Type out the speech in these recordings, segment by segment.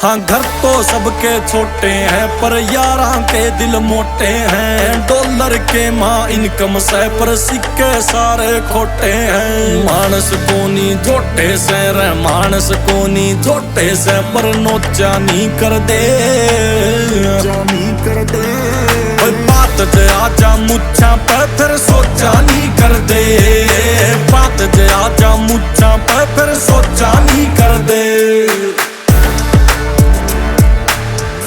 हाँ घर तो सबके छोटे हैं पर यारां के दिल मोटे हैं। डॉलर के माँ इनकम से पर सिक्के सारे खोटे हैं। मानस कोनी झोटे से रे मानस कोनी झोटे से पर नोचा नहीं कर दे बात जे आजा मुच्छा पे फिर सोचा नहीं कर दे। बात जे आजा मुच्छा पे फिर सोचा नहीं कर दे।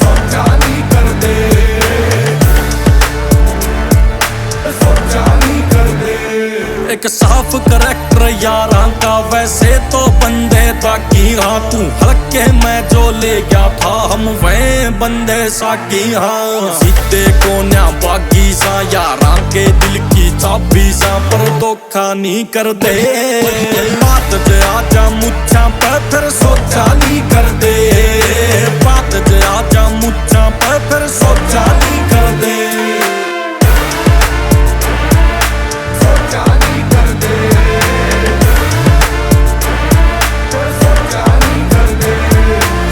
सोचा नहीं कर दे सोचा नहीं कर दे। एक साफ करैक्टर यारां का वैसे तो बंदे ताकि हाँ तू हल्के में जो ले गया था हम वह बंदे साकी हाँ। सीते को न्या बागी सा यारां के दिल की चाबी सा पर धोखा नहीं कर दे। बात जे आजा मुच्छा पे फिर सोचा नहीं कर दे। बात जे आजा मुच्छा पे फिर सोचा नहीं कर दे। सोचा नहीं कर दे सोचा नहीं कर दे।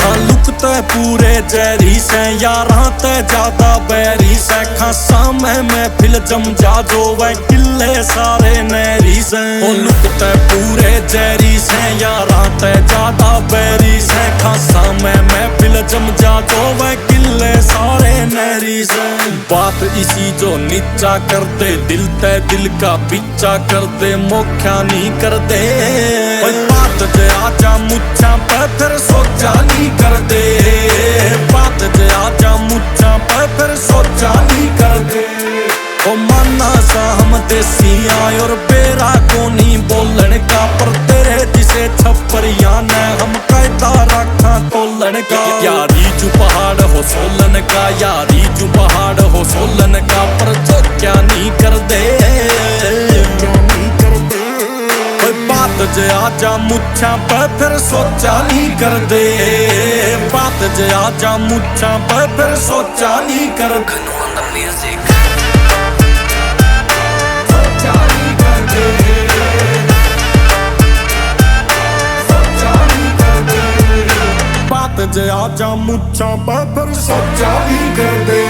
हाँ लुकते पूरे जहरी से यारां ते ज्यादा बैरी से। खासा मैं महफिल जम जा जो वह किले सारे नहरी से। ओ लुकते पूरे जहरी से यारां ते ज्यादा बैरी से। खासा मैं महफिल जम जा जो वह किले सारे नहरी से। बात इसी जो नीचा कर दे दिल ते दिल का पीछा कर दे मोख्या नहीं कर दे। बात जे आजा मुच्छा पे फिर सोचा नहीं कर दे। बात जे आजा मुच्छा पे फिर सोचा नहीं कर दे। ओ माना सा हम देसी आए और बेरा को नहीं बोलन का पर तेरे जिसे छपरिया ने हम कायदा रखा तोलन का। यारी जो पहाड़ हो सोलन का यारी जो पहाड़ हो सोलन का पर जो क्या नहीं कर दे। बात जे आजा मुच्छा पे फिर सोचा नहीं कर दे। बात जे आजा मुच्छा पे फिर सोचा नहीं कर दे। सोचा नहीं कर दे सोचा नहीं कर दे। बात जे आजा मुच्छा पे फिर सोचा नहीं कर दे।